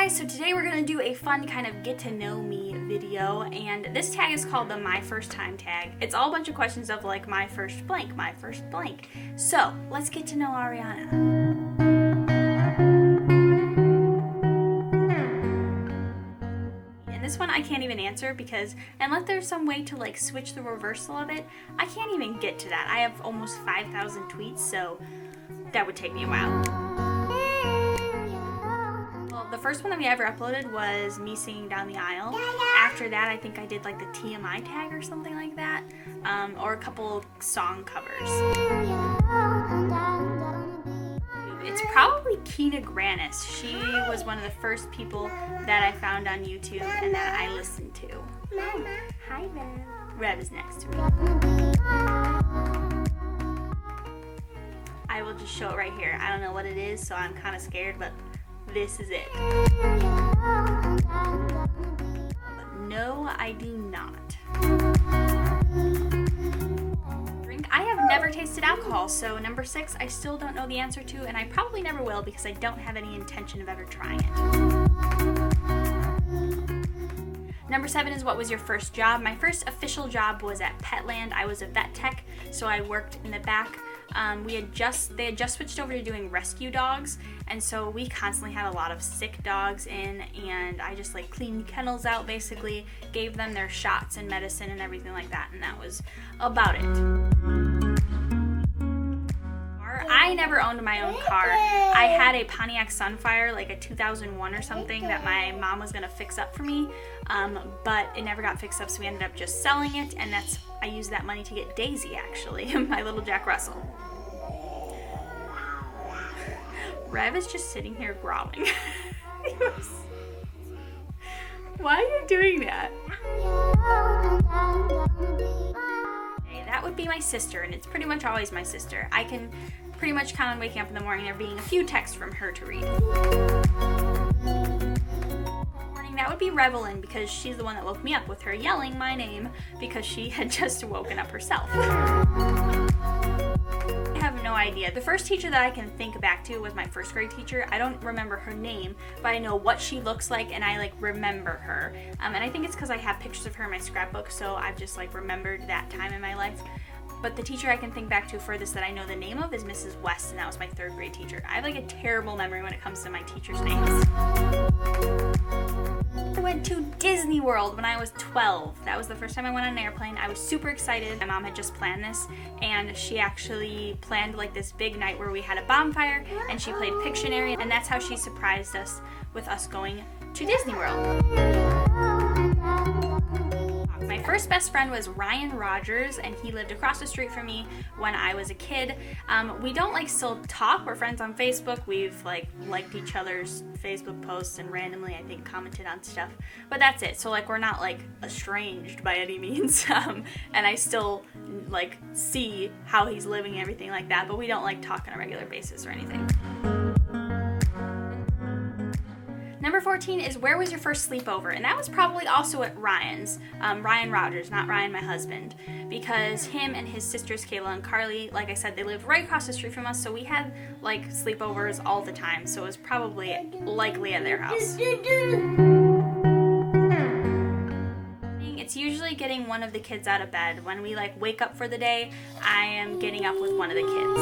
guys, so today we're gonna do a fun kind of get to know me video, and this tag is called the My First Time tag. It's all a bunch of questions of like my first blank, my first blank. So let's get to know Arianna. And this one I can't even answer because unless there's some way to like switch the reversal of it, I can't even get to that. I have almost 5,000 tweets, so that would take me a while. The first one that we ever uploaded was me singing Down the Aisle. After that, I think I did like the TMI tag or something like that, or a couple song covers. It's probably Keena Granis. She was one of the first people that I found on YouTube and that I listened to. Hi, Rev. Rev is next to me. I will just show it right here. I don't know what it is, so I'm kind of scared, but this is it. No, I do not. Drink. I have never tasted alcohol, so number 6 I still don't know the answer to, and I probably never will because I don't have any intention of ever trying it. Number 7 is what was your first job? My first official job was at Petland. I was a vet tech, so I worked in the back. They had just switched over to doing rescue dogs, and so we constantly had a lot of sick dogs in, and I just like cleaned kennels out, basically gave them their shots and medicine and everything like that, and that was about it. I never owned my own car. I had a Pontiac Sunfire, like a 2001 or something, that my mom was gonna fix up for me, but it never got fixed up, so we ended up just selling it, and I used that money to get Daisy, actually, my little Jack Russell. Rev is just sitting here growling. Why are you doing that? Okay, that would be my sister, and it's pretty much always my sister. I can pretty much count on waking up in the morning there being a few texts from her to read. That would be Revelyn, because she's the one that woke me up with her yelling my name because she had just woken up herself. I have no idea. The first teacher that I can think back to was my first grade teacher. I don't remember her name, but I know what she looks like, and I like remember her. And I think it's because I have pictures of her in my scrapbook, so I've just like remembered that time in my life. But the teacher I can think back to furthest that I know the name of is Mrs. West, and that was my 3rd grade teacher. I have like a terrible memory when it comes to my teachers' names. I went to Disney World when I was 12. That was the first time I went on an airplane. I was super excited. My mom had just planned this, and she actually planned like this big night where we had a bonfire and she played Pictionary, and that's how she surprised us with us going to Disney World. My first best friend was Ryan Rogers, and he lived across the street from me when I was a kid. We don't like still talk. We're friends on Facebook. We've like liked each other's Facebook posts and randomly, I think, commented on stuff. But that's it. So like we're not like estranged by any means. And I still like see how he's living and everything like that. But we don't like talk on a regular basis or anything. Number 14 is where was your first sleepover? And that was probably also at Ryan's. Ryan Rogers, not Ryan, my husband. Because him and his sisters, Kayla and Carly, like I said, they lived right across the street from us, so we had like sleepovers all the time. So it was probably likely at their house. It's usually getting one of the kids out of bed. When we like wake up for the day, I am getting up with one of the kids.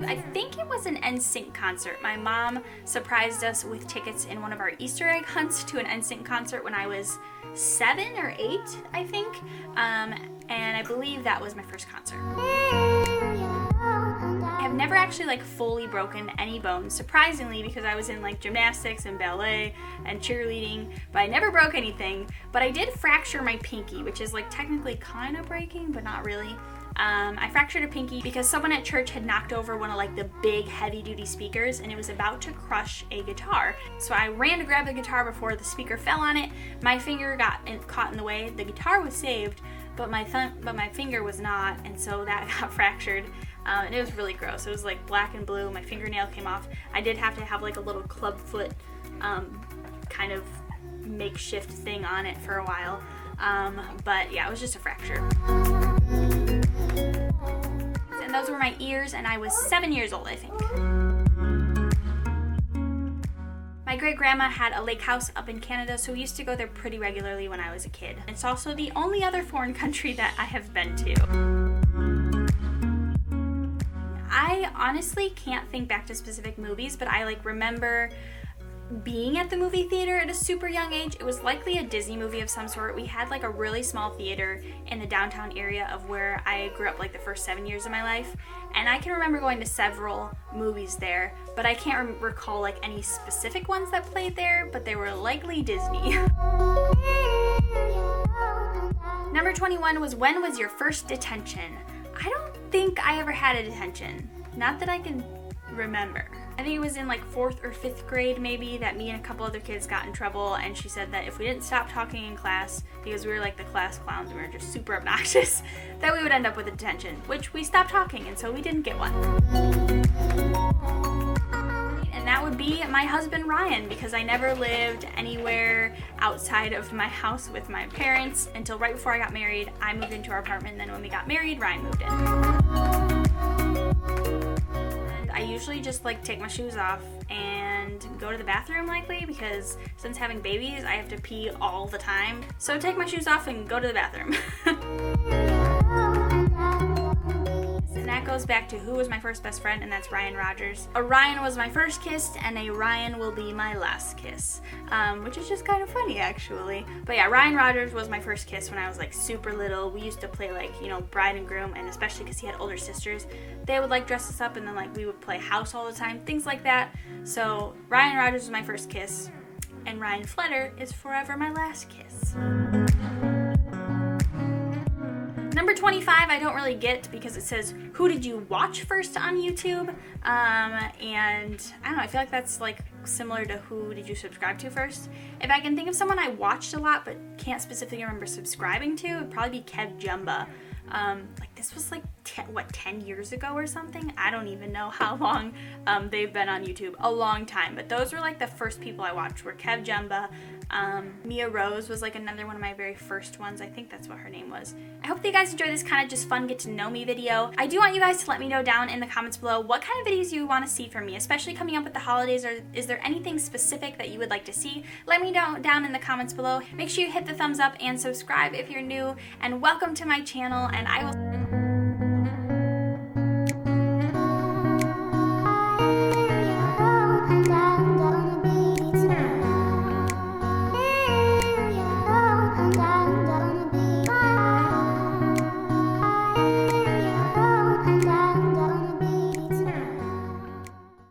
I think it was an NSYNC concert. My mom surprised us with tickets in one of our Easter egg hunts to an NSYNC concert when I was 7 or 8, I think. And I believe that was my first concert. I have never actually like fully broken any bones, surprisingly, because I was in like gymnastics and ballet and cheerleading, but I never broke anything. But I did fracture my pinky, which is like technically kind of breaking, but not really. I fractured a pinky because someone at church had knocked over one of like the big heavy-duty speakers, and it was about to crush a guitar. So I ran to grab the guitar before the speaker fell on it. My finger got caught in the way. The guitar was saved, but my finger was not, and so that got fractured. And it was really gross. It was like black and blue. My fingernail came off. I did have to have like a little club foot kind of makeshift thing on it for a while. But yeah, it was just a fracture. And those were my ears, and I was 7 years old, I think. great-grandma had a lake house up in Canada, so we used to go there pretty regularly when I was a kid. It's also the only other foreign country that I have been to. I honestly can't think back to specific movies, but I remember being at the movie theater at a super young age. It was likely a Disney movie of some sort. We had a really small theater in the downtown area of where I grew up the first 7 years of my life, and I can remember going to several movies there, but I can't recall any specific ones that played there, but they were likely Disney. Number 21 was, when was your first detention? I don't think I ever had a detention. Not that I can remember. I think it was in 4th or 5th grade maybe that me and a couple other kids got in trouble, and she said that if we didn't stop talking in class, because we were the class clowns and we were just super obnoxious, that we would end up with a detention, which we stopped talking, and so we didn't get one. And that would be my husband Ryan, because I never lived anywhere outside of my house with my parents until right before I got married. I moved into our apartment, and then when we got married, Ryan moved in. I usually just take my shoes off and go to the bathroom likely, because since having babies I have to pee all the time. So take my shoes off and go to the bathroom. And that goes back to who was my first best friend, and that's Ryan Rogers. A Ryan was my first kiss, and a Ryan will be my last kiss, which is just kind of funny actually. But yeah, Ryan Rogers was my first kiss when I was super little. We used to play bride and groom, and especially because he had older sisters, they would dress us up, and then we would play house all the time, things like that. So Ryan Rogers was my first kiss, and Ryan Pflederer is forever my last kiss. Number 25, I don't really get, because it says, who did you watch first on YouTube? And I don't know, I feel that's similar to who did you subscribe to first. If I can think of someone I watched a lot but can't specifically remember subscribing to, it'd probably be Kev Jumba. This was 10 years ago or something? I don't even know how long they've been on YouTube. A long time. But those were the first people I watched were Kev Jumba. Mia Rose was another one of my very first ones. I think that's what her name was. I hope that you guys enjoy this kind of just fun get to know me video. I do want you guys to let me know down in the comments below what kind of videos you want to see from me, especially coming up with the holidays, or is there anything specific that you would like to see? Let me know down in the comments below. Make sure you hit the thumbs up and subscribe if you're new, and welcome to my channel, and I will